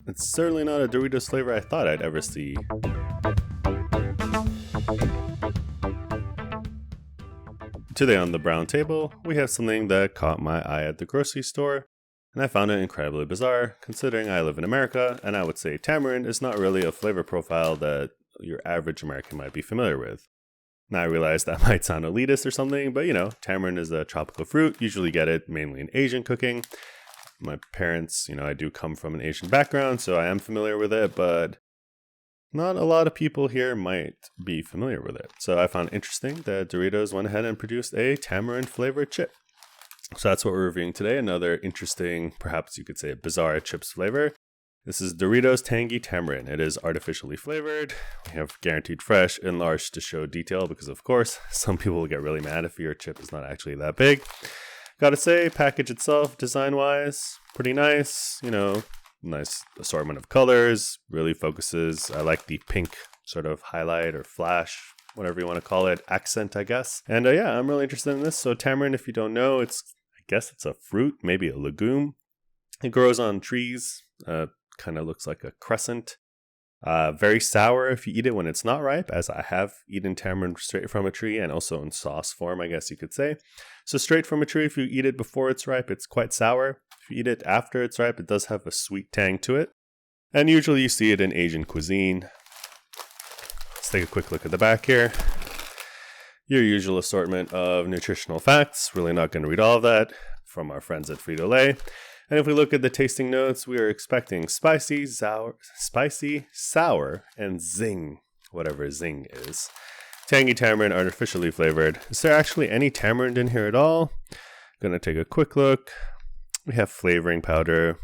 It's certainly not a Doritos flavor I thought I'd ever see. Today on the brown table, we have something that caught my eye at the grocery store, and I found it incredibly bizarre, considering I live in America, and I would say tamarind is not really a flavor profile that your average American might be familiar with. Now I realize that might sound elitist or something, but tamarind is a tropical fruit. Usually get it mainly in Asian cooking. My parents, I do come from an Asian background, so I am familiar with it, but not a lot of people here might be familiar with it. So I found it interesting that Doritos went ahead and produced a tamarind flavored chip. So that's what we're reviewing today. Another interesting, perhaps you could say a bizarre chips flavor. This is Doritos Tangy Tamarind. It is artificially flavored. We have guaranteed fresh, enlarged to show detail because, of course, some people will get really mad if your chip is not actually that big. Gotta say, package itself, design-wise, pretty nice. Nice assortment of colors. Really focuses. I like the pink sort of highlight or flash, whatever you want to call it, accent, I guess. And yeah, I'm really interested in this. So tamarind, if you don't know, I guess it's a fruit, maybe a legume. It grows on trees. Kind of looks like a crescent. Very sour if you eat it when it's not ripe, as I have eaten tamarind straight from a tree and also in sauce form, I guess you could say. So straight from a tree, if you eat it before it's ripe, it's quite sour. If you eat it after it's ripe, it does have a sweet tang to it. And usually you see it in Asian cuisine. Let's take a quick look at the back here. Your usual assortment of nutritional facts. Really not going to read all of that from our friends at Frito-Lay. And if we look at the tasting notes, we are expecting spicy, sour, and zing, whatever zing is. Tangy tamarind, artificially flavored. Is there actually any tamarind in here at all? Gonna take a quick look. We have flavoring powder.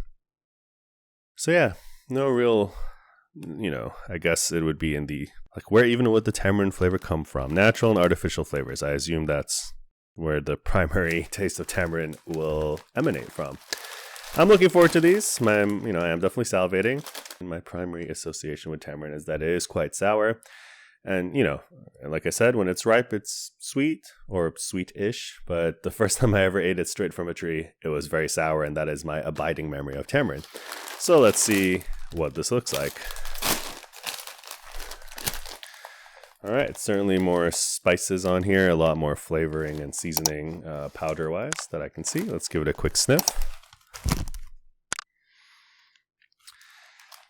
So yeah, no real, I guess it would be in the, where even would the tamarind flavor come from? Natural and artificial flavors. I assume that's where the primary taste of tamarind will emanate from. I'm looking forward to these. I am definitely salivating. And my primary association with tamarind is that it is quite sour. And, like I said, when it's ripe, it's sweet or sweet-ish. But the first time I ever ate it straight from a tree, it was very sour. And that is my abiding memory of tamarind. So let's see what this looks like. All right, certainly more spices on here. A lot more flavoring and seasoning powder-wise that I can see. Let's give it a quick sniff.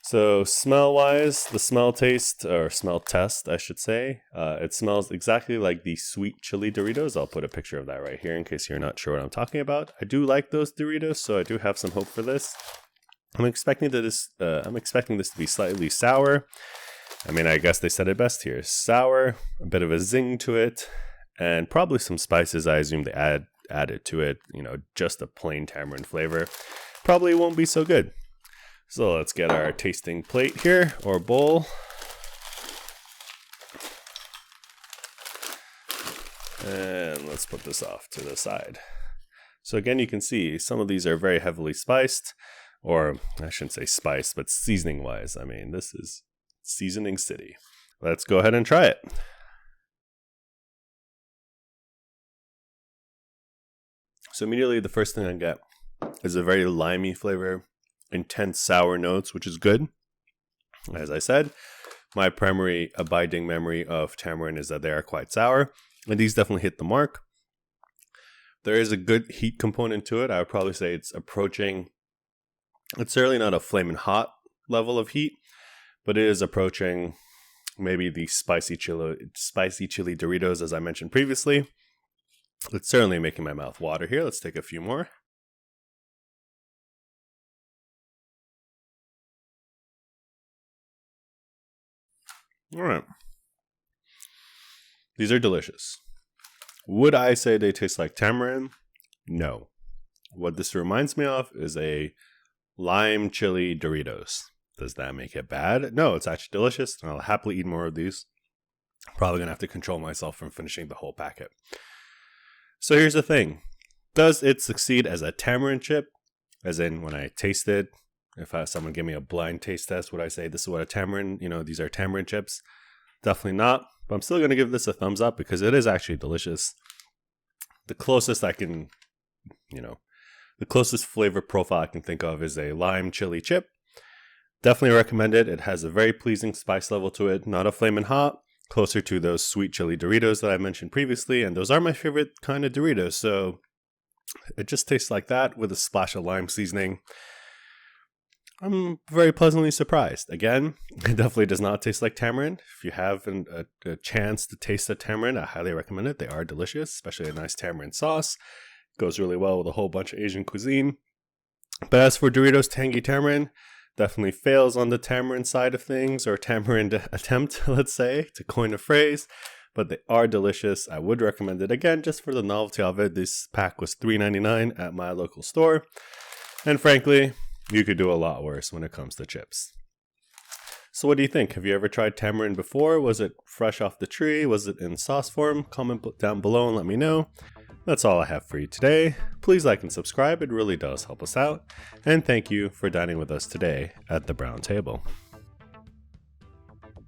So smell-wise, the smell test, I should say, it smells exactly like the sweet chili Doritos. I'll put a picture of that right here in case you're not sure what I'm talking about. I do like those Doritos, so I do have some hope for this. I'm expecting this to be slightly sour. I guess they said it best here. Sour, a bit of a zing to it, and probably some spices. I assume they added to it. Just a plain tamarind flavor. Probably won't be so good. So let's get our tasting plate here, or bowl. And let's put this off to the side. So again, you can see some of these are very heavily spiced, or I shouldn't say spiced, but seasoning-wise. This is Seasoning City. Let's go ahead and try it. So immediately the first thing I get is a very limey flavor. Intense sour notes, which is good. As I said, my primary abiding memory of tamarind is that they are quite sour, and these definitely hit the mark. There is a good heat component to it. I would probably say it's certainly not a flaming hot level of heat, but it is approaching maybe the spicy chili Doritos, as I mentioned previously. It's certainly making my mouth water here. Let's take a few more. All right. These are delicious. Would I say they taste like tamarind? No. What this reminds me of is a lime chili Doritos. Does that make it bad? No, it's actually delicious, and I'll happily eat more of these. Probably going to have to control myself from finishing the whole packet. So here's the thing. Does it succeed as a tamarind chip? As in, when I taste it, if someone gave me a blind taste test, would I say this is what a tamarind, these are tamarind chips? Definitely not. But I'm still going to give this a thumbs up because it is actually delicious. The closest I can, the closest flavor profile I can think of is a lime chili chip. Definitely recommend it. It has a very pleasing spice level to it, not a flamin' hot, closer to those sweet chili Doritos that I mentioned previously, and those are my favorite kind of Doritos, so it just tastes like that with a splash of lime seasoning. I'm very pleasantly surprised. Again, it definitely does not taste like tamarind. If you have a chance to taste the tamarind, I highly recommend it. They are delicious, especially a nice tamarind sauce. Goes really well with a whole bunch of Asian cuisine. But as for Doritos Tangy Tamarind, definitely fails on the tamarind side of things, or tamarind attempt, let's say, to coin a phrase. But they are delicious. I would recommend it again just for the novelty of it. This pack was $3.99 at my local store. And frankly, you could do a lot worse when it comes to chips. So what do you think? Have you ever tried tamarind before? Was it fresh off the tree? Was it in sauce form? Comment down below and let me know. That's all I have for you today. Please like and subscribe. It really does help us out. And thank you for dining with us today at the Brown Table.